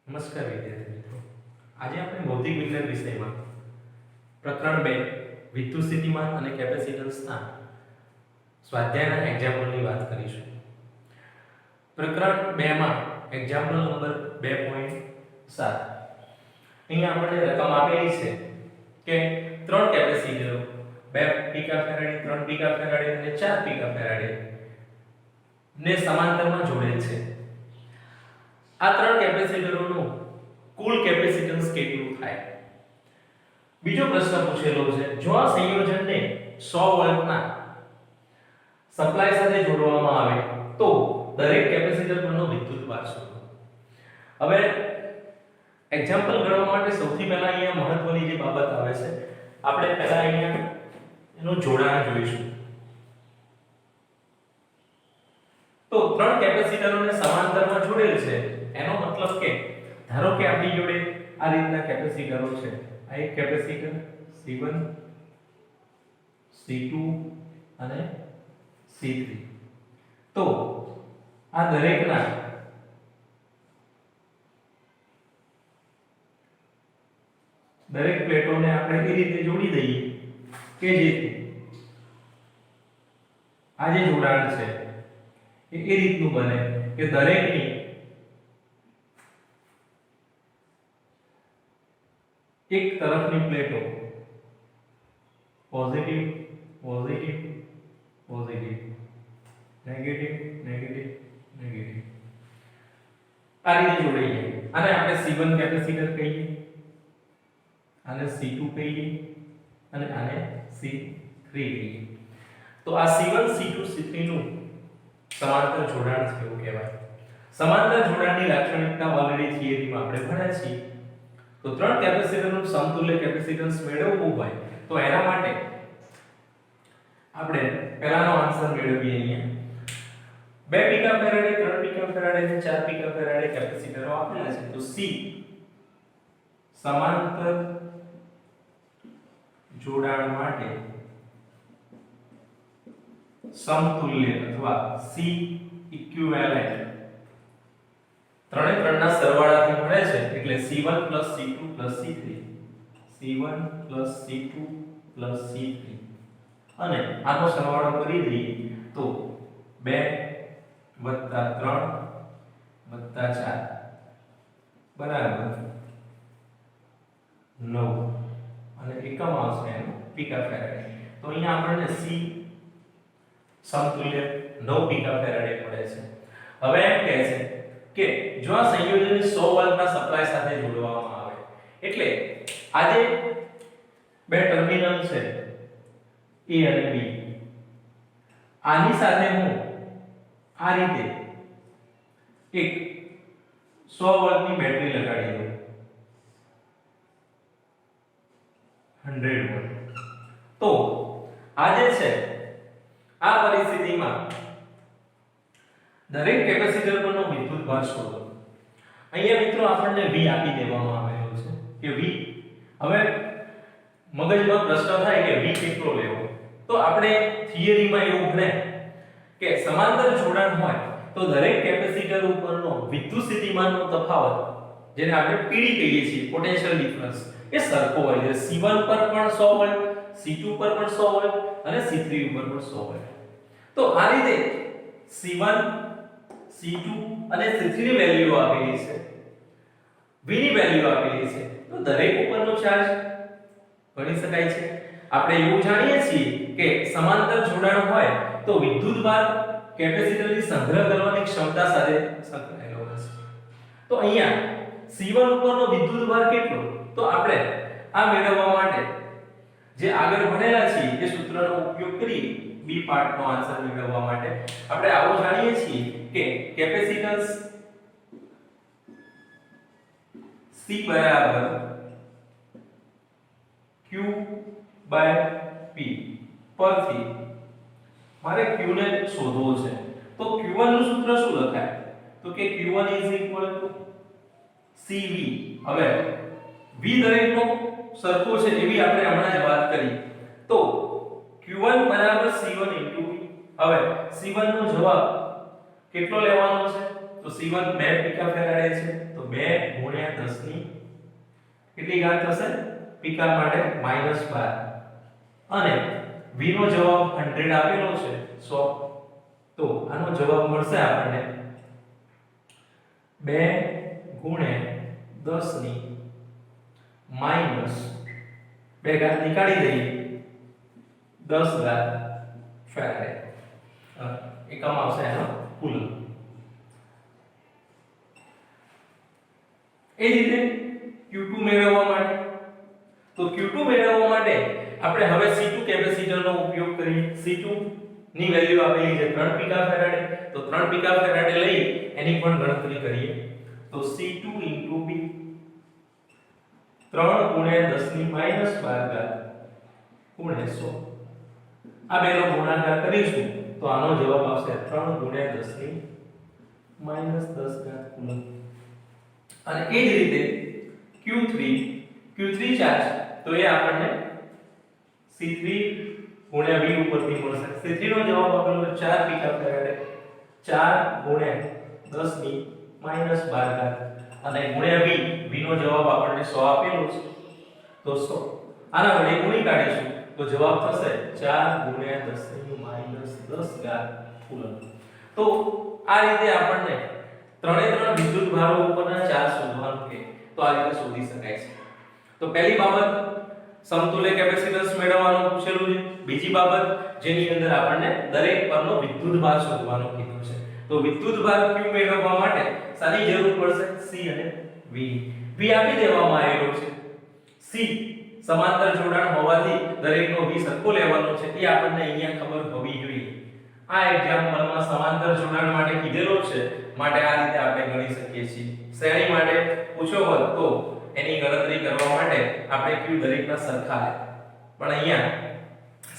નમસ્કાર વિદ્યાર્થી મિત્રો, આજે આપણે ભૌતિક વિજ્ઞાન વિષયમાં પ્રકરણ 2 વિદ્યુત સ્થિતિમાન અને કેપેસિટન્સના સ્વાધ્યાયના એક્ઝામ્પલની વાત કરીશું. પ્રકરણ 2 માં એક્ઝામ્પલ નંબર 2.7. અહીંયા આપણને રકમ આપેલી છે કે ત્રણ કેપેસિટરો 2 પીકાફેરાડે, 3 પીકાફેરાડે અને 4 પીકાફેરાડે ને સમાંતરમાં જોડેલ છે. આ ત્રણ કેપેસિટરોનું કુલ કેપેસિટન્સ કેટલું થાય? બીજો પ્રશ્ન પૂછેલો છે, જો આ સંયોજનને 100 વોલ્ટના સપ્લાય સાથે જોડવામાં આવે તો દરેક કેપેસિટર પરનો વિદ્યુતભાર શોધો. હવે એક્ઝામ્પલ ગણવા માટે સૌથી પહેલા અહીંયા મહત્વની જે બાબત આવે છે, આપણે પહેલા અહીંયા એનું જોડાણ જોઈશું. તો ત્રણ કેપેસિટરોને સમાંતરમાં જોડેલ છે, એનો મતલબ કે ધારો કે આપણી જોડે આ રીતના કેપેસિટરો છે. આ એક કેપેસિટર C1, C2 અને C3. તો આ દરેકના દરેક પ્લેટોને આપણે એ રીતે જોડી દઈએ કે જેથી આ જે જોડાણ છે એ રીતનું બને કે દરેકની એક તરફની પ્લેટો positive positive positive, negative negative negative આ રીતે જોડાઈ જાય. આને આપણે C1 કેપેસિટર કહીએ, આને C2 કહીએ અને આને C3 કહીએ. તો આ C1 C2 C3 નું સમાંતર જોડાણ કેવું કહેવાય? સમાંતર જોડાણની લાક્ષણિકતા ઓલરેડી થિયરીમાં આપણે ભણ્યા છીએ. તો ત્રણ કેપેસિટરનું સમતુલ્ય કેપેસિટન્સ મેળવવું હોય તો એના માટે આપણે પહેલાનો આન્સર મેળવીએ. અહીંયા 2 પીકાફેરાડે, 3 પીકાફેરાડે અને 4 પીકાફેરાડે કેપેસિટરો આપેલા છે. તો C સમાંતર જોડાણ માટે સમતુલ્ય અથવા C ઇક્વિવેલેન્ટ ત્રણે ત્રણના સરવાળાથી મળે છે, એટલે C1 C2 C3, C1 C2 C3 અને આનો સરવાળો કરી દઈએ તો 2 + 3 + 4 બરાબર 9 અને એકમ આવશે એનો પીકાફેરાડે. તો અહીંયા આપણને C સમતુલ્ય 9 પીકાફેરાડે મળે છે. હવે એમ કહે છે કે જો આ સંયોજનને 100 વોલ્ટના સપ્લાય સાથે જોડવામાં આવે, એટલે આ જે બે ટર્મિનલ છે A અને B, આની સાથે હું આ રીતે એક 100 વોલ્ટની બેટરી લગાડી દઉં, 100 વોલ્ટ. તો આ જે છે આ પરિસ્થિતિમાં દરેક કેપેસિટર પરનો વિદ્યુતભાર શોધો. અહીંયા મિત્રો આપણને V આપી દેવામાં આવેલો છે કે V. હવે મગજમાં પ્રશ્ન થાય કે V કેટલો લેવો? તો આપણે થિયરીમાં એવું ભણે કે સમાંતર જોડાણ હોય તો દરેક કેપેસિટર ઉપરનો વિદ્યુત સ્થિતિમાનનો તફાવત, જેને આપણે PD કહીએ છીએ, પોટેન્શિયલ ડિફરન્સ, એ સરખો હોય છે. C1 પર પણ 100 વોલ્ટ, C2 પર પણ 100 વોલ્ટ અને C3 ઉપર પણ 100 વોલ્ટ. તો આ રીતે C1 C2 અને C3 ની વેલ્યુ આપેલી છે, V ની વેલ્યુ આપેલી છે, તો દરેક ઉપરનો ચાર્જ ગણી શકાય છે. આપણે એવું જાણીએ છીએ કે સમાંતર જોડાણ હોય તો વિદ્યુતભાર કેપેસિટરની સંગ્રહ કરવાની ક્ષમતા સાથે સંકળાયેલો હોય છે. તો અહીંયા C1 ઉપરનો વિદ્યુતભાર કેટલો? તો આપણે આ મેળવવા માટે જે આગળ ભણેલા છીએ એ સૂત્રનો ઉપયોગ કરી B પાર્ટનો આન્સર મેળવવા માટે આપણે આવું જાણીએ છીએ કે કેપેસિટન્સ C બરાબર Q/P પરથી મારે Q ને શોધવો છે. તો Q1 નું સૂત્ર શું લખાય? તો કે Q1 CV. હવે V દરેકનો સરખો છે એવી આપણે હમણાં જ વાત કરી. તો Q1 બરાબર C1 * V. હવે C1 નો જવાબ કેટલો લેવાનો છે? તો C1 2 પીકાફેરાડે છે, તો 2 ગુણ્યા 10 ની કેટલી ઘાત થશે પીકા માટે -12 અને v નો જવાબ 100 આપેલો છે 100 તો આનો જવાબ મળશે આપણને 2 ગુણ્યા 10 ની માઈનસ 2 ઘાત નીકાળી દઈએ 10 ઘાત ફેરાડે એકમ આવશે એનો કુલમ એ જ રીતે Q2 મેળવવા માટે તો Q2 મેળવવા માટે આપણે હવે C2 કેપેસિટરનો ઉપયોગ કરીએ C2 ની વેલ્યુ આપેલી છે 3 પીકા ફેરાડે તો 3 પીકા ફેરાડે લઈ એની પણ ગણતરી કરીએ તો C2 * B 3 ગુણ્યા 10 ની -12 ઘાત ગુણ્યા 100 આ બેનો ગુણાકાર કરીશું તો આનો જવાબ આવશે 3 ગુણ્યા 10 ની -10 ઘાત કુલમ અને એ જ રીતે Q3 ચાર્જ તો એ આપણને C3 ગુણ્યા V ઉપરથી મળશે C3 નો જવાબ આપેલો છે 4 પીકા ફેરાડે 4 ગુણ્યા 10 ની -12 ઘાત અને ગુણ્યા V નો જવાબ આપણને 100 આપેલો છે તો 100 આના વડે ગુણી કાઢીશું તો જવાબ થશે 4 ગુણ્યા 10 ની -10 ઘાત કુલમ તો આ રીતે આપણને ત્રણે ત્રણ વિદ્યુત ભારો ઉપરના ચાર્જ શોધવાનું છે તો આ રીતે શોધી શકાય છે તો પહેલી બાબત સમતુલ્ય કેપેસિટન્સ મેળવવાનું પૂછેલું છે બીજી બાબત જેની અંદર આપણને દરેક પરનો વિદ્યુત ભાર શોધવાનું કીધું છે તો વિદ્યુત ભાર Q મેળવવા માટે શાની જરૂર પડશે C અને V આપી દેવામાં આવેલો છે C સમાંતર જોડાણ હોવાથી દરેકનો V સરખો લેવાનો છે એ આપણને અહીંયા ખબર હોવી જોઈએ આ એક્ઝામ્પલમાં સમાંતર જોડાણ માટે કીધેલો છે માટે આ રીતે આપણે ગણી શકીએ છીએ શ્રેણી માટે પૂછો હોત તો એની ગણતરી કરવા માટે આપણે Q દરેકના સરખા લે પણ અહીંયા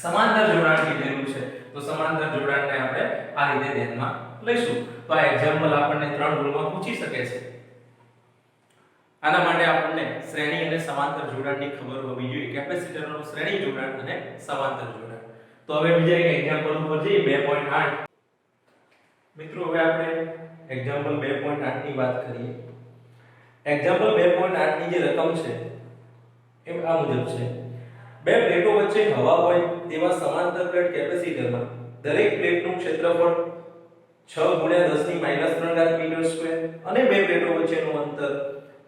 સમાંતર જોડાણ કીધેલું છે તો સમાંતર જોડાણને આપણે આ રીતે ધ્યાનમાં લઈશું તો આ એક્ઝામ્પલ આપણને 3 ગુણમાં પૂછી શકે છે આના માટે આપણને શ્રેણી અને સમાંતર જોડાણની ખબર હોવી જોઈએ કેપેસિટરનું શ્રેણી જોડાણ અને સમાંતર જોડાણ તો હવે બીજા એક એક્ઝામ્પલ ઉપર જઈએ 2.8 મિત્રો હવે આપણે એક્ઝામ્પલ 2.8 ની વાત કરીએ એક્ઝામ્પલ 2.8 ની જે રકમ છે એ આ મુજબ છે બે પ્લેટો વચ્ચે હવા હોય તેવા સમાંતર પ્લેટ કેપેસિટરમાં દરેક પ્લેટનું ક્ષેત્રફળ 6 ગુણ્યા 10 ની -3 ઘાત મીટર સ્ક્વેર અને બે પ્લેટો વચ્ચેનું અંતર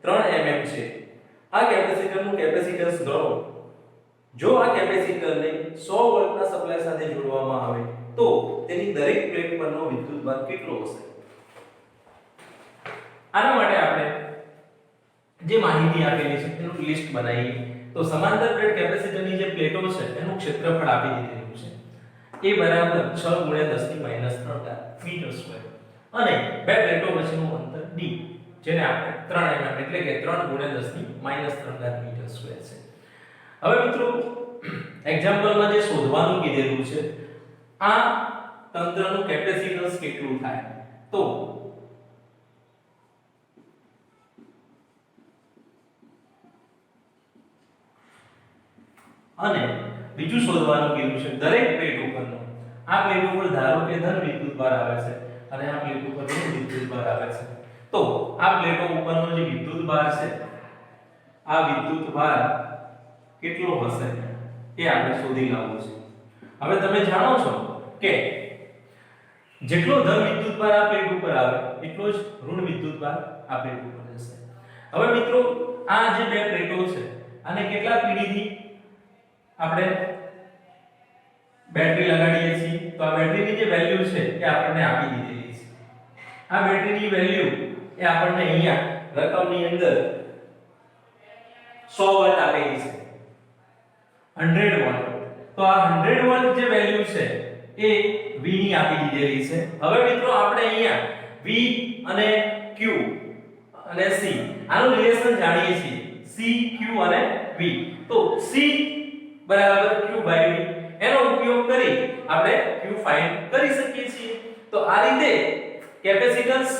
3 mm છે આ કેપેસિટરનું કેપેસિટન્સ ગણો જો આ કેપેસિટરને 100 વોલ્ટના સપ્લાય સાથે જોડવામાં આવે તો તેની દરેક પ્લેટ પરનો વિદ્યુતભાર કેટલો હશે આના માટે આપણે જે માહિતી આપેલી છે એનું લિસ્ટ બનાવીએ તો સમાંતર પ્લેટ કેપેસિટરની જે પ્લેટો છે એનું ક્ષેત્રફળ આપી દીધેલું છે એ બરાબર 6 ગુણ્યા 10 ની -3 ઘાત મીટર સ્ક્વેર અને બે પ્લેટો વચ્ચેનું અંતર d જેને આપણે 3 mm એટલે કે 3 ગુણ્યા 10 ની -3 ઘાત મીટર સ્ક્વેર છે હવે મિત્રો એક્ઝામ્પલમાં જે શોધવાનું કીધેલું છે આ તંત્રનું કેપેસિટન્સ કેટલું થાય તો અને બીજું શોધવાનું કીધું છે દરેક પ્લેટ ઉપરનો આ પ્લેટ ઉપર ધારો કે ધન વિદ્યુતભાર આવે છે અને આ પ્લેટ ઉપર ઋણ વિદ્યુતભાર આવે છે તો આ પ્લેટો ઉપરનો જે વિદ્યુતભાર છે આ વિદ્યુતભાર કેટલો હશે એ આપણે શોધી લાવવું છે હવે તમે જાણો છો કે જેટલો ધન વિદ્યુતભાર આ પ્લેટ ઉપર આવે એટલો જ ઋણ વિદ્યુતભાર આ પ્લેટ ઉપર જશે હવે મિત્રો આ જે બે પ્લેટો છે આને કેટલા પીડી થી આપણે બેટરી લગાડીએ છીએ તો આ બેટરીની જે વેલ્યુ છે એ આપણને આપી દીધેલી છે આ બેટરીની વેલ્યુ એ આપણને અહીંયા રકમની અંદર 100 વોલ્ટ આપેલી છે 100 વોલ્ટ તો આ 100 વોલ્ટ જે વેલ્યુ છે એ V ની આપી દીધેલી છે હવે મિત્રો આપણે અહીંયા V અને Q અને C આનું રિલેશન જાણીએ છીએ C Q અને V તો C બરાબર Q V એનો ઉપયોગ કરી આપણે Q ફાઇન્ડ કરી શકીએ છીએ તો આ રીતે કેપેસિટન્સ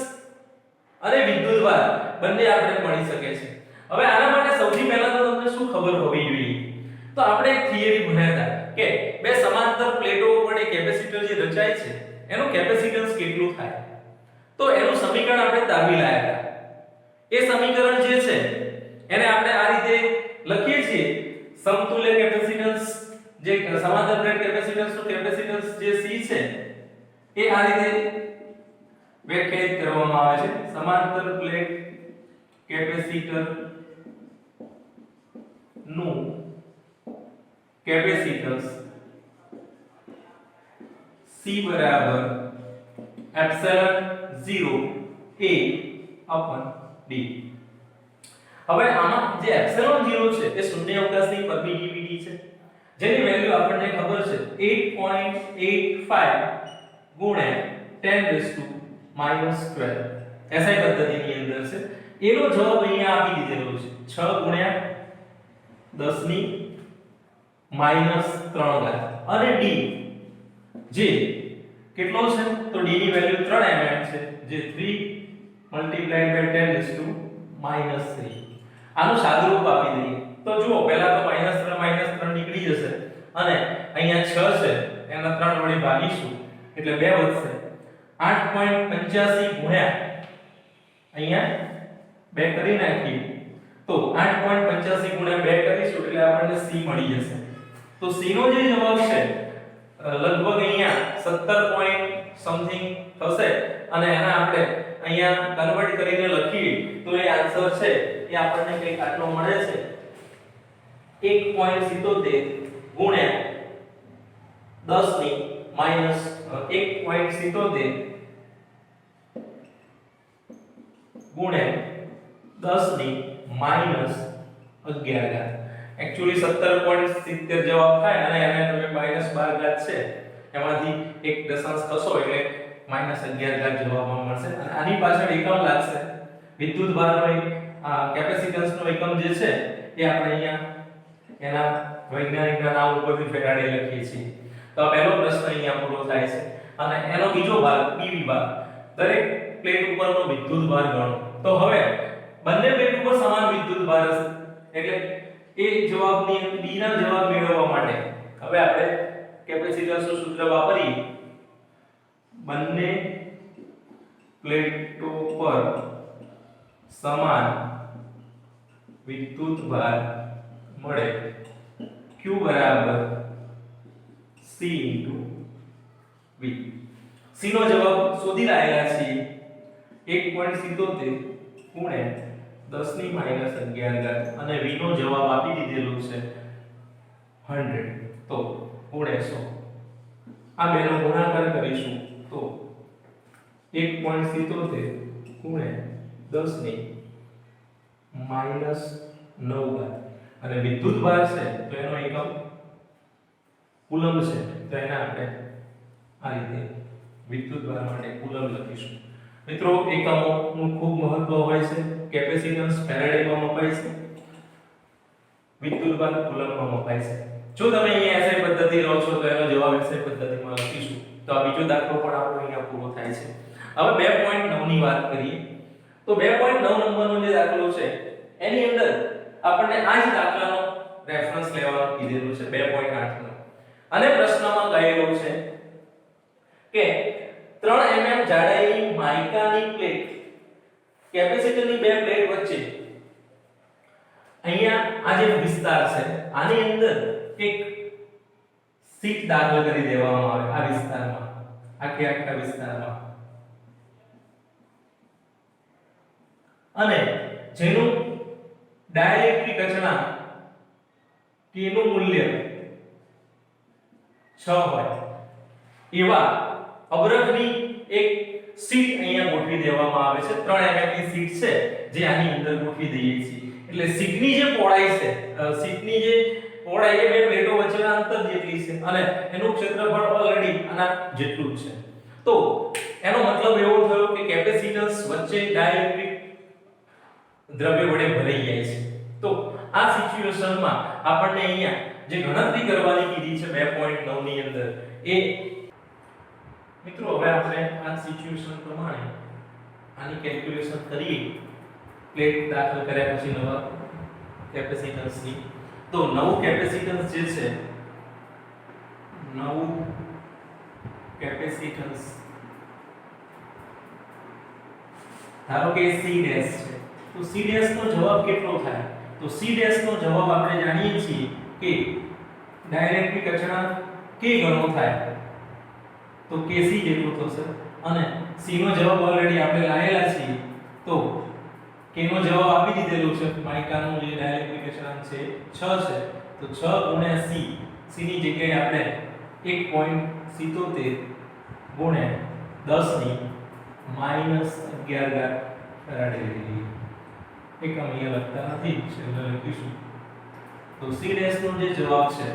અને વિદ્યુતભાર બંને આપણે મળી શકે છે હવે આના માટે સૌથી પહેલા તો તમને શું ખબર હોવી જોઈએ તો આપણે એક થિયરી ભણ્યા હતા કે બે સમાંતર પ્લેટો વડે કેપેસિટર જે રચાય છે એનું કેપેસિટન્સ કેટલું થાય તો એનું સમીકરણ આપણે તારવી લાયા હતા એ સમીકરણ જે છે એને આપણે આ રીતે લખીએ છીએ સમતુલ્ય કેપેસિટન્સ જે સમાંતર પ્લેટ કેપેસિટન્સનું કેપેસિટન્સ જે C છે એ આ રીતે વ્યાખ્યાયિત કરવામાં આવે છે સમાંતર પ્લેટ કેપેસિટર નું કેપેસિટન્સ C બરાબર એપ્સિલોન 0 A upon D. હવે આમાં જે એપ્સિલોન 0 છે એ શૂન્ય અવકાશની પરમિટિવિટી છે જેની વેલ્યુ આપણને ખબર છે 8.85 ગુણ્યા 10 12 SI પદ્ધતિની અંદર છે એનો જવાબ અહીંયા આપી દીધેલો છે 6 ગુણ્યા 10 ની -3 ઘાત અને D જે કેટલો છે તો D ની વેલ્યુ 3 mm છે જે 3 multiplied by 10 3 આનું સાદુરૂપ આપી દઈએ તો જુઓ પહેલા તો -3 નીકળી જશે અને અહીંયા 6 છે એના 3 વડે ભાગીશું એટલે 2 વધશે 8.85 ગુણ્યા અહીંયા 2 કરી નાખીએ તો 8.85 ગુણ્યા 2 કરીશું એટલે આપણને C મળી જશે તો C નો જે જવાબ છે લગભગ અહીંયા 17 પોઈન્ટ સમથિંગ થશે અને એના આપણે અહીંયા કન્વર્ટ કરીને લખીએ તો એ આન્સર છે એ આપણને કંઈક આટલો મળે છે 1.77 ગુણ્યા 10 ની માઈનસ 1.77 ગુણ્યા 10 ની માઈનસ 11 ઘાત એક્ચ્યુઅલી 17.70 જવાબ થાય અને એને તમે -12 ઘાત છે એમાંથી એક દશાંશ કસો એટલે -11 ઘાત જવાબમાં મળશે અને આની પાછળ એકમ લાગશે વિદ્યુત ભારનો કેપેસિટન્સનો એકમ જે છે એ આપણે અહીંયા એના વૈજ્ઞાનિકના નામ ઉપરથી ફેરાડે લખીએ છીએ તો આ પહેલો પ્રશ્ન અહીંયા પૂરો થાય છે અને એનો બીજો ભાગ B વિભાગ દરેક પ્લેટ ઉપરનો વિદ્યુત ભાર ગણો તો હવે બંને પ્લેટ ઉપર સમાન વિદ્યુત ભાર હશે એટલે એ જવાબની B ના જવાબ મેળવવા માટે હવે આપણે કેપેસિટન્સનું સૂત્ર વાપરીએ બંને પ્લેટો પર સમાન વિદ્યુત ભાર મળે Q બરાબર C V C નો જવાબ શોધી લાયેલા છીએ 1.77 ગુણ્યા 10 ની -11 ઘાત અને V નો જવાબ આપી દીધેલો છે 100 તો ગુણ્યા 100 આ બેનો ગુણાકાર કરીશું તો 1.77 ગુણ્યા 10 ની -9 ઘાત અને વિદ્યુત ભાર છે તો એનો એકમ કુલમ્બ છે તો એને આપણે આ રીતે વિદ્યુત ભાર માટે કુલમ્બ લખીશું મિત્રો એકમોનું ખૂબ મહત્વ હોય છે કેપેસિટન્સ ફેરાડેમાં મપાય છે વિદ્યુત ભાર કુલમ્બમાં મપાય છે જો તમે અહીંયા SI પદ્ધતિ લો છો તો એનો જવાબ SI પદ્ધતિમાં લખીશું તો આ બીજો દાખલો પણ આપણો અહીંયા પૂરો થાય છે હવે 2.9 ની વાત કરીએ તો 2.9 નંબરનો જે દાખલો છે એની અંદર આપણને આ જ દાખલાનો રેફરન્સ લેવાનું કીધેલું છે 2.8 નો અને પ્રશ્નમાં કહેલું છે કે 3 mm જાડાઈની માઇકાની પ્લેટ કેપેસિટરની બે પ્લેટ વચ્ચે અહીંયા આ જે વિસ્તાર છે આની અંદર એક શીટ દાખલ કરી દેવામાં આવે આ વિસ્તારમાં આખા વિસ્તારમાં અને જેનું ડાઇલેક્ટ્રિક અચળાંક K નું મૂલ્ય 6 હોય એવા અવરોધની એક શીટ અહીંયા ગોઠવી દેવામાં આવે છે 3 mm ની શીટ છે જે આની અંદર ગોઠવી દઈએ છીએ એટલે શીટની જે પહોળાઈ છે શીટની જે પહોળાઈ એ બે પ્લેટો વચ્ચેના અંતર જેટલી છે અને એનું ક્ષેત્રફળ ઓલરેડી આના જેટલું જ છે તો એનો મતલબ એવો થયો કે કેપેસિટન્સ વચ્ચે ડાઇલેક્ટ્રિક દ્રવ્ય વડે ભરાઈ જાય છે તો આ સિચ્યુએશનમાં આપણને અહીંયા જે ગણતરી કરવાની કીધી છે 2.9 ની અંદર એ મિત્રો હવે આપણે આ સિચ્યુએશન પ્રમાણે આની કેલ્ક્યુલેશન કરીએ પ્લેટ દાખલ કર્યા પછી નવા કેપેસિટન્સની તો નવું કેપેસિટન્સ જે છે નવું કેપેસિટન્સ ધારો કે C ડેશ છે તો C ડેશ નો જવાબ કેટલો થાય? તો C ડેશ નો જવાબ આપણે જાણીએ છીએ કે ડાઇલેક્ટ્રિક અચળાંક k ગણો થાય તો kc જેટલું થશે અને c નો જવાબ ઓલરેડી આપણે લાયેલા છીએ તો k નો જવાબ આપી દીધેલો છે માઇકાનો જે ડાઇલેક્ટ્રિક અચળાંક છે 6 છે તો 6 ગુણ્યા c c ની જગ્યાએ આપણે 1.77 ગુણ્યા 10 ની -11 ફેરાડે લીધી એકમ અહીંયા લખતા નથી છેલ્લે લખીશું તો c ડેશ નો જે જવાબ છે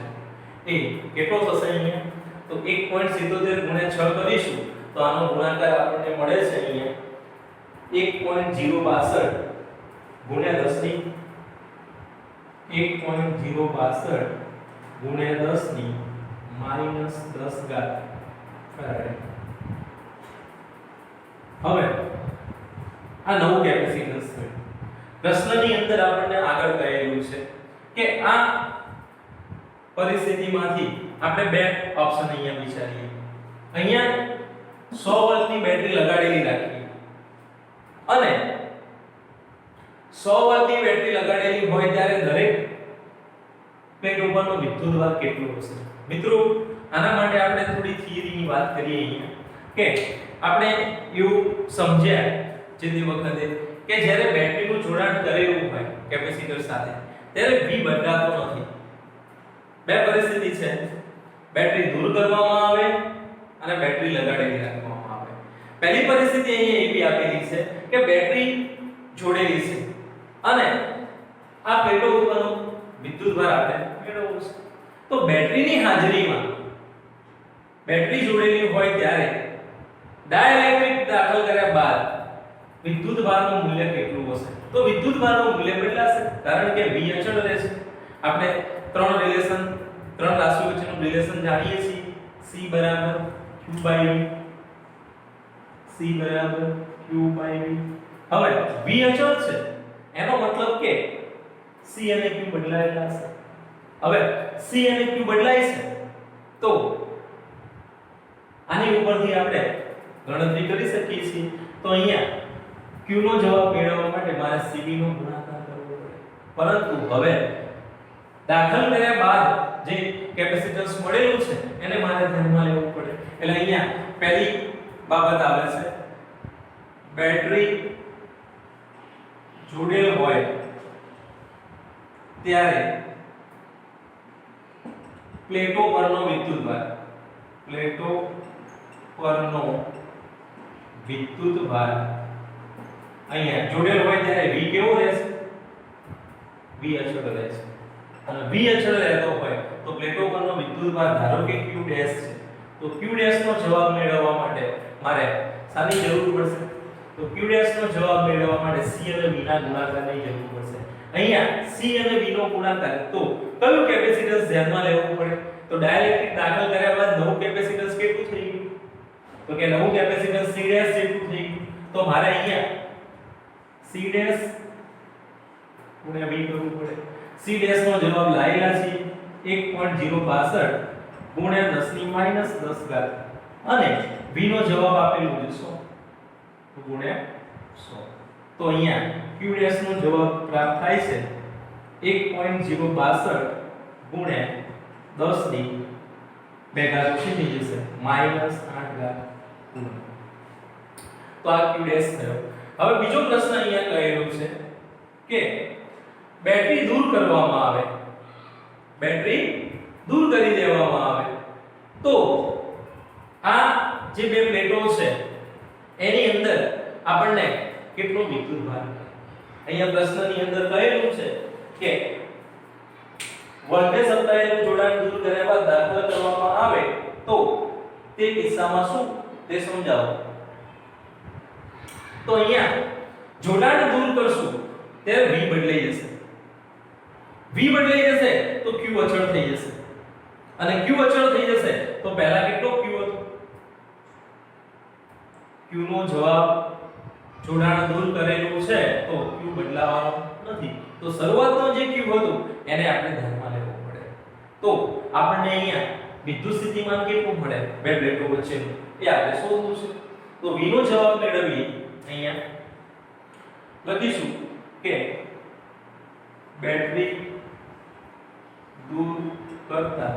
એ કેટલો થશે અહીંયા તો 1.77 ગુણ્યા 6 કરીશું તો આનો ગુણાકાર આપણને મળે છે અહીંયા 1.062 ગુણ્યા 10 ની 1.062 ગુણ્યા 10 ની -10 ઘાત ફેરાડે. હવે આ નવું કેપેસિટન્સ છે. પ્રશ્નની અંદર આપણને આગળ કહેલું છે કે આ પરિસ્થિતિમાંથી આપણે બે ઓપ્શન અહીંયા વિચારીએ. અહીંયા 100 વોલ્ટની બેટરી લગાડેલી રાખીએ અને 100 વોલ્ટની બેટરી લગાડેલી હોય ત્યારે દરેક પ્લેટ ઉપરનો વિદ્યુતભાર કેટલો હશે? મિત્રો આના માટે આપણે થોડી થિયરીની વાત કરીએ અહીંયા કે આપણે એવું સમજ્યા જે તે વખતે કે જ્યારે બેટરીનું જોડાણ કરેલું હોય કેપેસિટર સાથે ત્યારે V બદલાતો નથી. બે પરિસ્થિતિ છે, બેટરી દૂર કરવામાં આવે અને બેટરી લગાડેલી રાખવામાં આવે. પહેલી પરિસ્થિતિ અહીંયા એવી આપેલી છે કે બેટરી જોડેલી છે અને આ પ્લેટો ઉપરનો વિદ્યુતભાર આપણે મેળવવો છે. તો બેટરીની હાજરીમાં બેટરી જોડેલી હોય ત્યારે ડાઇલેક્ટ્રિક દાખલ કર્યા બાદ વિદ્યુતભારનું મૂલ્ય કેટલું હશે? તો વિદ્યુતભારનું મૂલ્ય બદલાશે કારણ કે V અચળ રહેશે. આપણે ત્રણ રાશિઓ વચ્ચેનું રિલેશન જાણીએ છીએ. C બરાબર Q/V C બરાબર Q/V. હવે V અચળ છે એનો મતલબ કે C અને Q બદલાયેલા છે. હવે C અને Q બદલાય છે તો આની ઉપરથી આપણે ગણતરી કરી શકીએ છીએ. તો અહીંયા Q નો જવાબ મેળવવા માટે મારે CB નો ગુણાકાર કરવો પડે. પરંતુ હવે દાખલ કર્યા બાદ જે કેપેસિટન્સ મળેલું છે એને મારે ધ્યાનમાં લેવું પડે. એટલે અહીંયા પહેલી બાબત આવે છે બેટરી જોડેલ હોય ત્યારે પ્લેટો પરનો વિદ્યુતભાર અહીંયા જોડેલ હોય ત્યારે V કેવો રહેશે? V અચળ રહેશે. અને V અચળ રહેતો હોય તો પ્લેટો પરનો વિદ્યુતભાર ધારો કે Q ડેશ છે તો Q ડેશ નો જવાબ મેળવવા માટે મારે શાની જરૂર પડશે? તો Q ડેશ નો જવાબ મેળવવા માટે C અને V ના ગુણાકારની જરૂર પડશે. અહીંયા C અને V નો ગુણાકાર તો કયું કેપેસિટન્સ ધ્યાનમાં લેવું પડે? તો ડાઇલેક્ટ્રિક દાખલ કર્યા બાદ નવું કેપેસિટન્સ કેટલું થઈ ગયું? તો કે નવું કેપેસિટન્સ C ડેશ જેટલું થઈ ગયું. તો મારે અહીંયા C ડેશ ગુણ્યા V કરવું પડે. C ડેશ નો જવાબ લાયેલા છે 1.062 ગુણ્યા 10 ની -10 ઘાત અને V નો જવાબ આપેલું છે 100 તો ગુણ્યા 100. તો અહીંયા Q ડેશ નો જવાબ પ્રાપ્ત થાય છે 1.062 ગુણ્યા 10 ની 2 ઘાત ઓછી થઈ જશે -8 ઘાત. તો આ Q ડેશ થયો. હવે બીજો પ્રશ્ન અહીંયા કહેલું છે કે બેટરી દૂર કરવામાં આવે, બેટરી દૂર કરી દેવામાં આવે તો આ જે બે પ્લેટો છે એની અંદર આપણને કેટલો વિદ્યુતભાર? અહીંયા પ્રશ્નની અંદર કહેલું છે કે વોલ્ટેજ સપ્લાયનું જોડાણ દૂર કર્યા બાદ દાખલ કરવામાં આવે તો તે કિસ્સામાં શું તે સમજાવો. તો અહીંયા જોડાણ દૂર કરશું ત્યારે V બદલાઈ જશે. V બદલાઈ જશે તો Q અચળ થઈ જશે અને Q અચળ થઈ જશે તો પહેલા કેટલો Q હતો? Q નો જવાબ જોડાણ દૂર કરેલું છે તો Q બદલાવાનો નથી. તો શરૂઆતનો જે Q હતું એને આપણે ધ્યાનમાં લેવું પડે. તો આપણને અહીંયા વિદ્યુત સ્થિતિમાન કેટલું મળે બે પ્લેટો વચ્ચેનું એ આપણે શોધવું છે. તો V નો જવાબ મેળવીએ અહીંયા લખીશું કે બેટરી દૂર કરતા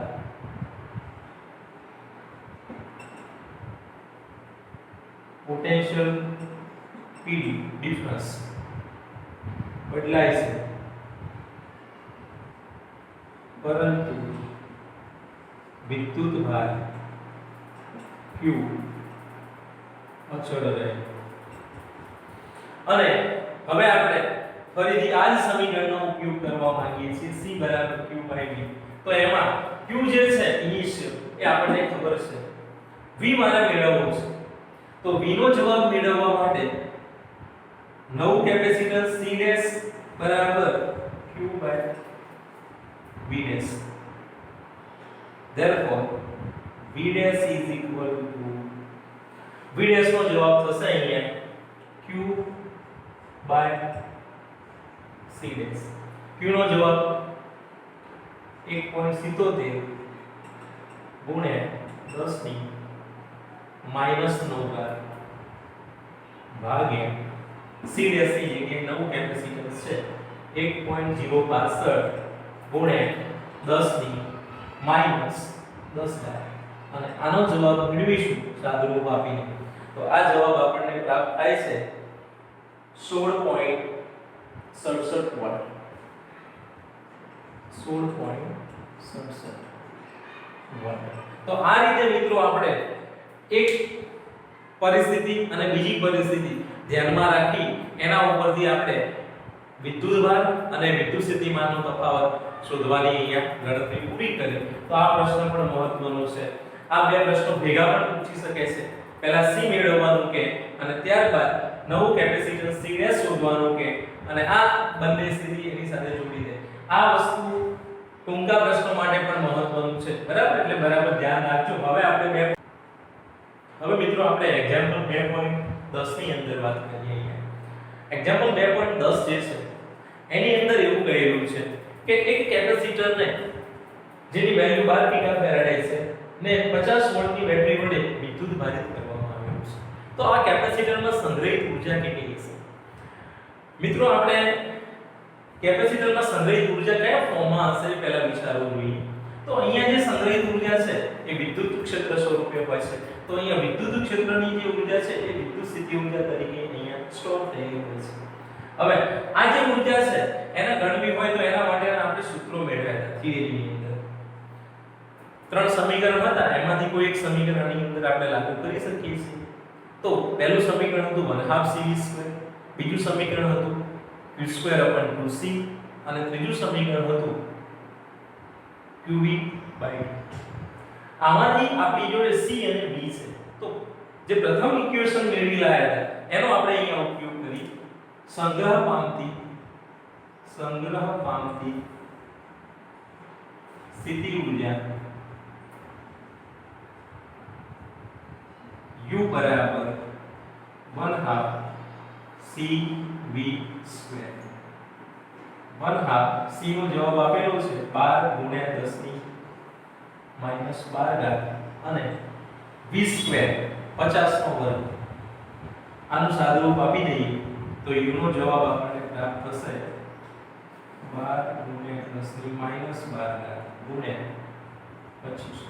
પોટેન્શિયલ P ડિફરન્સ બદલાય છે, પરંતુ વિદ્યુત ભાર Q અચળ રહે. અને હવે આપણે ફરીથી આ જ સમીકરણનો ઉપયોગ કરવા માંગીએ છીએ C બરાબર Q ભાગ્યા V. તો એમાં Q જે છે ઇનિશિયલ એ આપણને ખબર છે, V મારે મેળવવો છે. તો V નો જવાબ મેળવવા માટે નવું કેપેસિટન્સ C ડેશ બરાબર Q by V dash. therefore V dash is equal to V dash નો જવાબ થશે અહીંયા Q by C dash. Q નો જવાબ 1.77 ગુણ્યા 10 ની -9 ભાગ્યા C ડેશ ની જગ્યાએ નવું કેપેસિટન્સ છે 1.065 ગુણ્યા 10 ની -10 અને આનો જવાબ મેળવીશું સાદુરૂપ આપીને. તો આ જવાબ આપણને પ્રાપ્ત થાય છે 16.67 વોટ. 16.67 વોટ. તો આ રીતે મિત્રો આપણે એક પરિસ્થિતિ અને બીજી પરિસ્થિતિ ધ્યાનમાં રાખી એના ઉપરથી આપણે વિદ્યુતભાર અને વિદ્યુત સ્થિતિમાનનો તફાવત શોધવાની અહીંયા ગણતરી પૂરી કરી. તો આ પ્રશ્ન પણ મહત્વનો છે. આ બે પ્રશ્નો ભેગા પણ પૂછી શકે છે. પહેલા C મેળવવાનું કે અને ત્યારબાદ નવું કેપેસિટન્સ C ડેશ શોધવાનું કે અને આ બંને સ્થિતિ એની સાથે જોડી દે. આ વસ્તુ ટૂંકા પ્રશ્નો માટે પણ મહત્વનું છે, બરાબર? એટલે બરાબર ધ્યાન રાખજો. હવે મિત્રો આપણે એક્ઝામ્પલ 2.10 ની અંદર વાત કરીએ. અહીંયા એક્ઝામ્પલ 2.10 જે છે એની અંદર એવું કહેલું છે કે એક કેપેસિટરને જેની વેલ્યુ 12 પિકોફેરાડે છે ને 50 વોલ્ટની બેટરી વડે વિદ્યુત ભારિત કરવામાં આવેલું છે. તો આ કેપેસિટરમાં સંગ્રહિત ઊર્જા કેટલી હશે? મિત્રો આપણે કેપેસિટરમાં સંગ્રહિત ઊર્જા કયા ફોર્મમાં હશે પહેલા વિચારવું જોઈએ. તો અહીંયા જે સંગ્રહિત ઊર્જા છે એ વિદ્યુત ક્ષેત્ર સ્વરૂપે હોય છે. તો અહીંયા વિદ્યુત ક્ષેત્રની જે ઊર્જા છે એ વિદ્યુત સ્થિતિ ઊર્જા તરીકે અહીંયા સ્ટોર થયેલી હોય છે. હવે આ જે ઊર્જા છે એને ગણવી હોય તો એના માટેના આપણે સૂત્રો મેળવ્યા હતા થિયરીની અંદર. 3 સમીકરણ હતા, એમાંથી કોઈ એક સમીકરણની અંદર આપણે લાગુ કરી શકીએ છીએ. તો પહેલું સમીકરણ હતું 1/2 CV², બીજું સમીકરણ હતું Q²/2C અને ત્રીજું સમીકરણ હતું QV/2. આમાંથી આપણી જોડે C અને V છે. તો જે પ્રથમ ઇક્વેશન મેળવી લાયા હતા એનો આપણે અહીંયા ઉપયોગ કરી સંગ્રહ પામતી સ્થિતિ ઊર્જા U બરાબર 1/2 CV². 1/2 C નો જવાબ આપેલો છે 12 ગુણ્યા 10 ની -12 અને V², 50 નો વર્ગ. આનું સાદુરૂપ આપી દઈએ તો U નો જવાબ આપણને પ્રાપ્ત થશે 12 ગુણ્યા 10 ની -12 ગુણ્યા 25.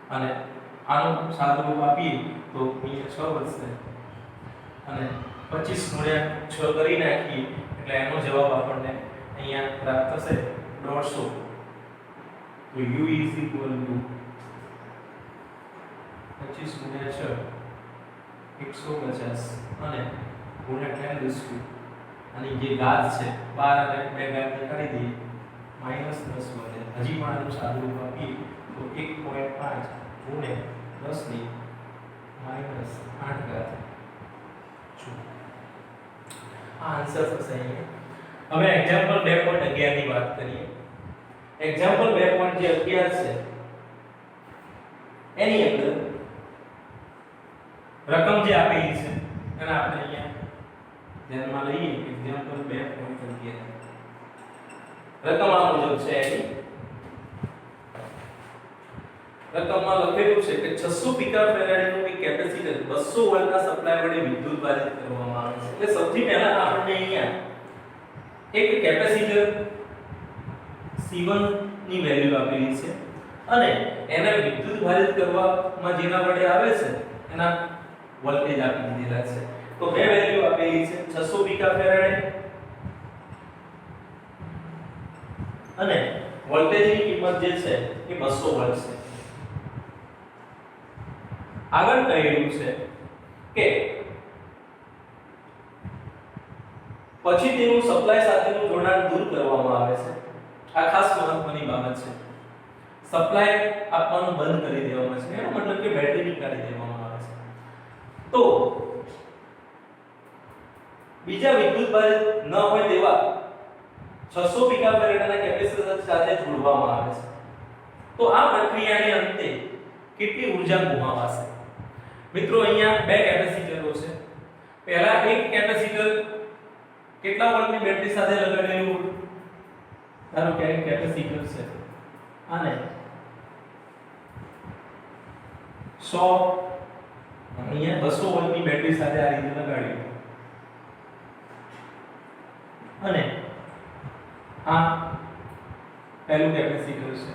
અને આનું સાદુરૂપ આપીએ તો અહીંયા 6 વધશે અને 25 ગુણ્યા 6 કરી નાખીએ એટલે એનો જવાબ આપણને અહીંયા પ્રાપ્ત થશે 150. તો U is equal to 25 ગુણ્યા 6 150 અને ગુણ્યા 10 અને જે ઘાત છે 12 અને 2 ઘાત કાઢી દઈએ -10 વધે. હજી પણ આનું સાદુરૂપ આપીએ તો 1.5 ગુણ્યા 10 ની -8 આ આન્સર થશે અહીંયા. હવે એક્ઝામ્પલ 2.11 ની વાત કરીએ. એક્ઝામ્પલ 2.11 છે એની અંદર રકમ જે આપેલી છે એને આપણે અહીંયા ધ્યાનમાં લઈએ. એક્ઝામ્પલ 2.11 રકમ આ મુજબ છે. એની રકમમાં લખેલું છે કે 600 પિકોફેરાડનું એક કેપેસિટર 200 વોલ્ટના સપ્લાય વડે વિદ્યુત ભારિત કરવામાં આવે છે. એટલે સૌથી પહેલા આપણને અહીંયા એક કેપેસિટર C1 ની વેલ્યુ આપેલી છે અને એને વિદ્યુત ભારિત કરવામાં જેના વડે આવે છે એના વોલ્ટેજ આપી દીધેલા છે. તો બે વેલ્યુ આપેલી છે 600 પિકાફેરાડે અને વોલ્ટેજની કિંમત જે છે એ 200 વોલ્ટ છે. આગળ કહેલું છે કે પછી તેનું સપ્લાય સાથેનું જોડાણ દૂર કરવામાં આવે છે. આ ખાસ મહત્વની બાબત છે. સપ્લાય આપવાનું બંધ કરી દેવામાં છે, એનો મતલબ કે બેટરી નીકાળી દેવામાં આવે છે. તો બીજા વિદ્યુત ભારિત ન હોય તેવા 600 પિકાફેરાડના કેપેસિટર સાથે જોડવામાં આવે છે. તો આ પ્રક્રિયાને અંતે કેટલી ઊર્જા ગુમાવાશે? મિત્રો અહીંયા બે કેપેસિટરો છે. પહેલા એક કેપેસિટર કેટલા વોલ્ટની બેટરી સાથે લગાડેલું? ધારો કે એક કેપેસિટર છે અને 100 અહીંયા 200 વોલ્ટની બેટરી સાથે આ રીતે લગાડ્યું અને આ પહેલું કેપેસિટર છે.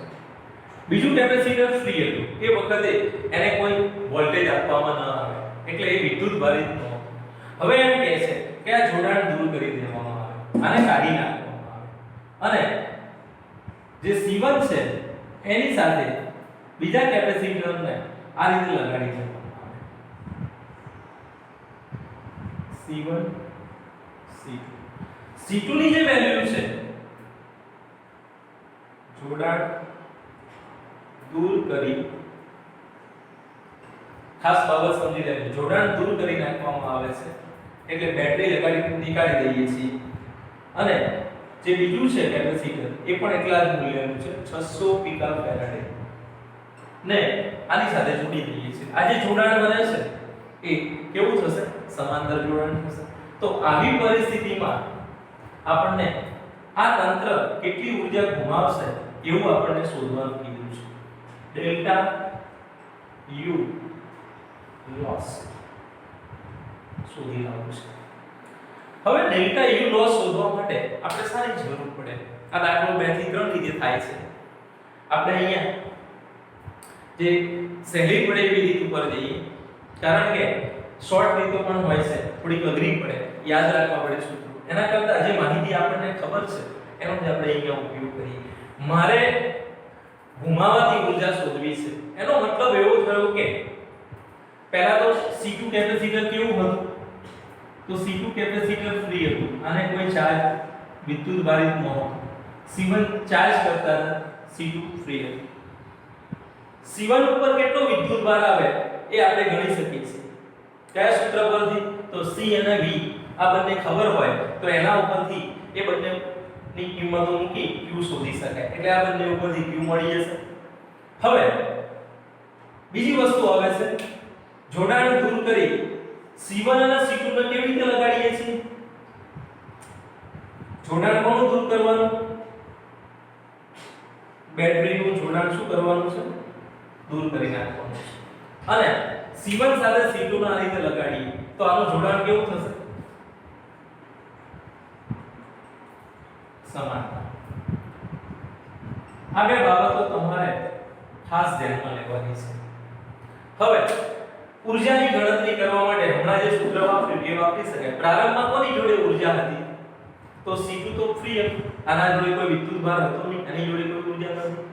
બીજું કેપેસિટર ફ્રી હતું. એ વખતે એને કોઈ વોલ્ટેજ આપવામાં ન આવે એટલે એ વિદ્યુત ભારિત નહોતું. હવે એમ કહે છે કે આ જોડાણ દૂર કરી દેવામાં આવે, આને કાઢી નાખવામાં આવે અને જે C1 છે એની સાથે બીજા કેપેસિટરને આ રીતે લગાડી દેવામાં આવે. C1 C2 C2 ની જે વેલ્યુ છે જોડાણ દૂર કરી, ખાસ બાબત સમજી લેજો, જોડાણ દૂર કરી નાખવામાં આવે છે એટલે બેટરી લગાડી નીકાળી દઈએ છીએ અને જે બીજું છે કેપેસિટર એ પણ એટલા જ મૂલ્યનું છે 600 પિકાફેરાડે ને આની સાથે જોડી દઈએ છીએ. આ જે જોડાણ બને છે એ કેવું થશે? સમાંતર જોડાણ થશે. તો આવી પરિસ્થિતિમાં આપણને આ તંત્ર કેટલી ઊર્જા ગુમાવશે એવું આપણને શોધવાનું કીધું છે. ડેલ્ટા U લોસ શોધી લાવવું છે. હવે ડેલ્ટા U લોસ શોધવા માટે આપણે શાની જરૂર પડે? આ દાખલો 2 થી 3 રીતે થાય છે. આપણે અહીંયા જે સહેલી પડે એવી રીત ઉપર જઈએ, કારણ કે શોર્ટ રીતો પણ હોય છે, થોડીક અઘરી પડે, યાદ રાખવા પડે સૂત્રો. એના કરતાં જે માહિતી આપણને ખબર છે એનો જ આપણે અહીંયા ઉપયોગ કરીએ. મારે ગુમાવાતી ઊર્જા શોધવી છે. એનો મતલબ એવો થયો કે પહેલા તો C2 કેપેસિટર કેવું હતું? તો C2 કેપેસિટર ફ્રી હતું, આને કોઈ ચાર્જ વિદ્યુત ભારિત નહોતો. C1 ચાર્જ કરતા હતા, C2 ફ્રી હતું. C1 ઉપર કેટલો વિદ્યુત ભાર આવે એ આપણે ગણી શકીએ છીએ. કયા સૂત્ર પરથી? તો C અને V આ બંને ખબર હોય તો એના ઉપરથી એ બંનેની કિંમતો મૂકી Q શોધી શકાય. એટલે આ બંને ઉપરથી Q મળી જશે. હવે બીજી વસ્તુ આવે છે જોડાણ દૂર કરી C1 અને C2 ને કેવી રીતે લગાડીએ છીએ? જોડાણ કોનું દૂર કરવાનું? બેટરીનું જોડાણ શું કરવાનું છે? દૂર કરી નાખવાનું છે. અને C1 સાથે C2 ને આ રીતે લગાડીએ તો આનું જોડાણ કેવું થશે? સમાન. આ બે બાબતો તમારે ખાસ ધ્યાનમાં લેવાની છે. હવે ઊર્જાની ગણતરી કરવા માટે હમણાં જે સૂત્ર વાપર્યું એ વાપરી શકાય. પ્રારંભમાં કોની જોડે ઊર્જા હતી? તો C2 તો ફ્રી હતું, આના જોડે કોઈ વિદ્યુત ભાર હતો નહીં, આની જોડે કોઈ ઊર્જા નથી.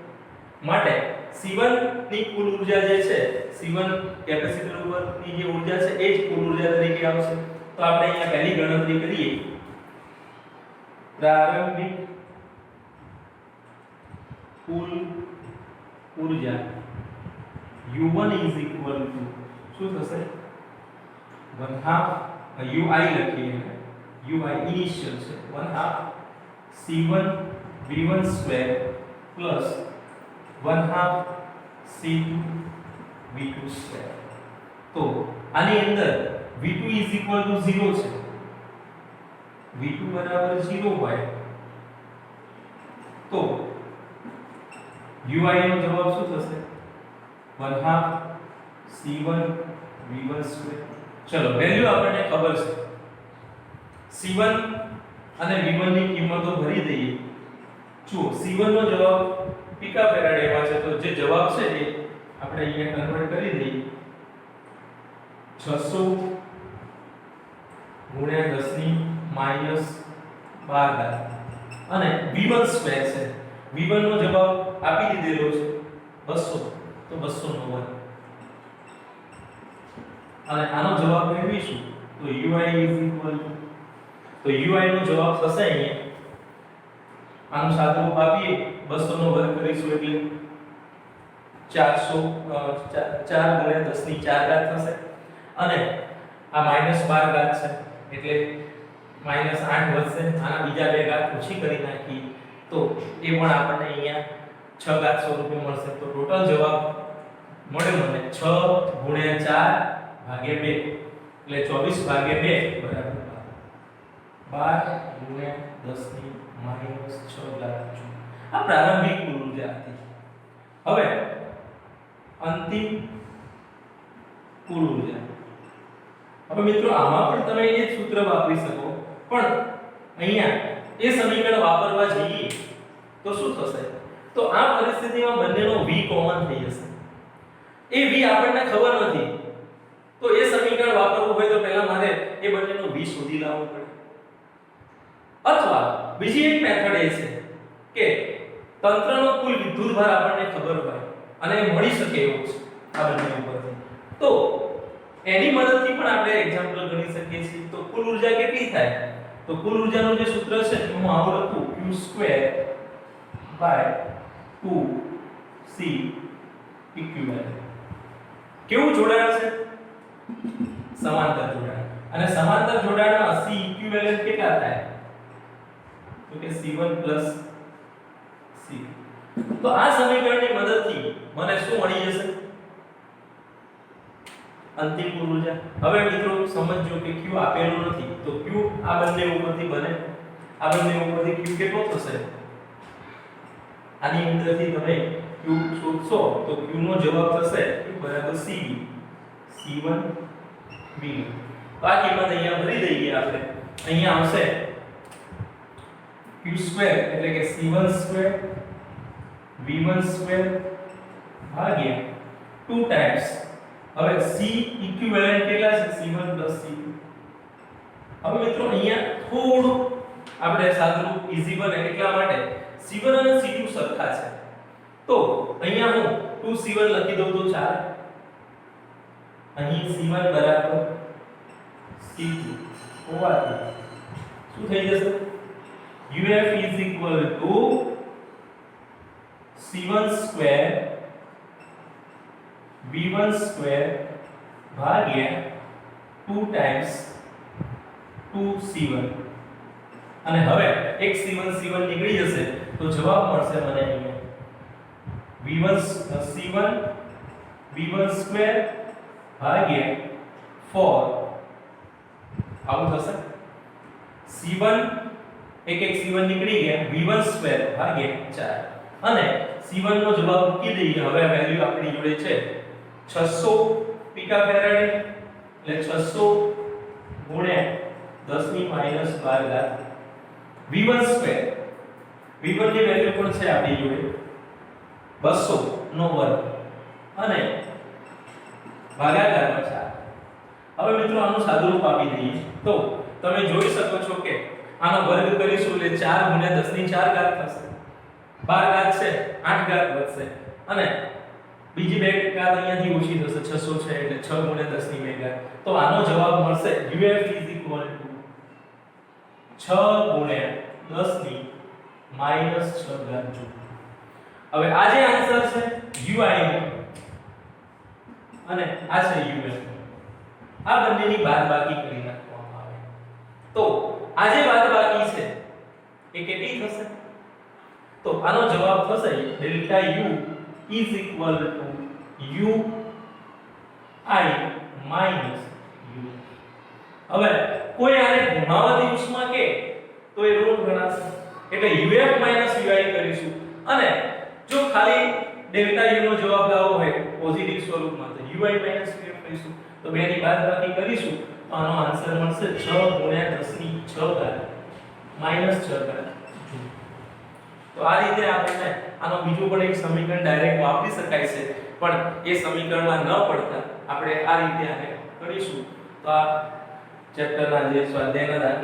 માટે C1 ની કુલ ઊર્જા જે છે, C1 કેપેસિટર ઉપરની જે ઊર્જા છે એ જ કુલ ઊર્જા તરીકે આવશે. તો આપણે અહીંયા પહેલી ગણતરી કરીએ. પ્રારંભિક કુલ ઊર્જા U1 શું થશે? 1/2 UI લખીએ, UI ઇનિશિયલ છે, 1/2 C1 V1 square plus 1/2 C2 V2 square. તો આની અંદર V2 0 છે, V2 બરાબર 0 હોય તો UI નો જવાબ શું થશે? 1/2 C1 V1 સ્ક્વેર. ચલો વેલ્યુ આપણને ખબર છે. C1 અને v1 ની કિંમતો ભરી દઈએ. જો c1 નો જવાબ પીકા ફેરાડેમાં છે તો જે જવાબ છે એ આપણે અહીંયા કન્વર્ટ કરી દઈએ. 600 ગુણ્યા 10 ની માઈનસ 12 અને v1 સ્ક્વેર છે. v1 નો જવાબ આપી દીધેલો છે 200 તો 290 અને આનો જવાબ મેળવીશું તો ui તો ui નો જવાબ થશે અહીંયા આનું સાદુરૂપ આપીએ 200 નો વર્ગ કરીશું એટલે 400 4 ગુણ્યા 10 ની 4 ઘાત થશે અને આ -12 ઘાત છે એટલે -8 વધશે. આના બીજા બે ઘાત ઓછી કરી નાખી તો એ પણ આપણને અહીંયા 6 ઘાત સ્વરૂપે મળશે. તો ટોટલ જવાબ મળે મને 6 ગુણ્યા 4 ભાગ્યા 2 એટલે 24 ભાગ્યા 2 બરાબર 12 ગુણ્યા 10 ની -6 ઘાત. આ પ્રારંભિક કુલ ઉર્જા હતી. હવે અંતિમ કુલ ઉર્જા. હવે મિત્રો આમાં પણ તમે એ જ સૂત્ર વાપરી શકો પણ અહીંયા એ સમીકરણ વાપરવા જઈએ તો શું થશે? તો આ પરિસ્થિતિમાં બંનેનો v કોમન થઈ જશે. એ v આપણને ખબર નથી તો એ સમીકરણ વાપરવું હોય તો પહેલા મારે એ બંનેનો v શોધી લાવવો પડે. અથવા બીજી એક મેથડ એ છે કે તંત્રનો કુલ વિદ્યુતભાર આપણને ખબર હોય અને મળી શકે એવું છે આ બંને ઉપરથી તો એની મદદથી પણ આપણે એક્ઝામ્પલ ગણી શકીએ છીએ. તો કુલ ઊર્જા કેટલી થાય? તો કુલ ઊર્જાનું જે સૂત્ર છે હું આવું લખું q² / 2c ઇક્વિવેલન્ટ. કેવું જોડાણ છે? સમાંતર જોડાણ. અને સમાંતર જોડાણમાં c ઇક્વિવેલન્ટ કેટલા થાય? તો કે c1 + c. તો આ સમીકરણની મદદથી મને શું મળી જશે? અંતિમ કુલ ઊર્જા. હવે મિત્રો સમજો કે q આપેલું નથી તો q આ બંને ઉપરથી બને. આ બંને ઉપરથી q કેટલો થશે? આની અંદરથી તમે q શોધશો તો q નો જવાબ થશે q = cv c1 v1. તો આ કિંમત અહીંયા ભરી દઈએ આપણે. અહીંયા આવશે q² એટલે કે c1² v1² ભાગ્યા 2 ટાઈમ્સ. હવે c ઇક્વિવેલન્ટ કેટલા છે? c1 + c2. હવે મિત્રો અહીંયા થોડું આપણે સાદુરૂપ ઈઝી બને એટલા માટે c1 અને c2 સરખા છે તો અહીંયા હું 2c1 લખી દઉં તો ચાલે. અહીં c1 = c2 હોવાથી શું થઈ જશે? uf = c1² v1² ભાગ્યા 2 ટાઈમ્સ 2c1 અને હવે એક c1 નીકળી જશે તો જવાબ મળશે મને અહીંયા c1 v1² ભાગ્યા 4 આવું થશે. c1 એક c1 નીકળી ગયા v1² ભાગ્યા 4 અને c1 નો જવાબ મૂકી દઈએ. હવે વેલ્યુ આપણી જોડે છે 600 પીકા ફેરાડે એટલે 600 ગુણ્યા 10 ની -12 ઘાત v1² v1 ની વેલ્યુ પણ છે આપણી જોડે 200 નો વર્ગ અને ભાગાકારમાં 4. હવે મિત્રો આનું સાદુરૂપ આપી દઈએ તો તમે જોઈ શકો છો કે આનો વર્ગ કરીશું એટલે 4 ગુણ્યા 10 ની 4 ઘાત થશે. 12 ઘાત છે 8 ઘાત વધશે અને બીજી બે ઘાત અહીંયાથી ઓછી થશે 600 છે એટલે 6 ગુણ્યા 10 ની 2 ઘાત. તો આનો જવાબ મળશે uf = 6 ગુણ્યા 10 ની -6 ઘાત. હવે આ જે આન્સર છે ui નો અને આ છે uf. આ બંનેની બાદબાકી કરી નાખવામાં આવે તો આ જે બાદબાકી છે એ કેટલી થશે? તો આનો જવાબ થશે delta u = u I minus u. હવે કોઈ આને ગુણાવતી ઉષ્મા કે તો એ ઋણ ગણાશે એટલે uf માઈનસ ui કરીશું અને જો ખાલી ડેલ્ટા u નો જવાબ લાવવો હોય પોઝિટિવ સ્વરૂપમાં તો ui માઈનસ uf કરીશું. તો બેની બાદબાકી કરીશું તો આનો આન્સર મળશે 6 ગુણ્યા 10 ની 6 ઘાત -6 કરે. તો આ રીતે આપણને આનો બીજું પણ એક સમીકરણ ડાયરેક્ટ વાપરી શકાય છે, પણ એ સમીકરણમાં ન પડતા આપણે આ રીતે આને કરીશું. તો આ ચેપ્ટરના જે સ્વાધ્યાયના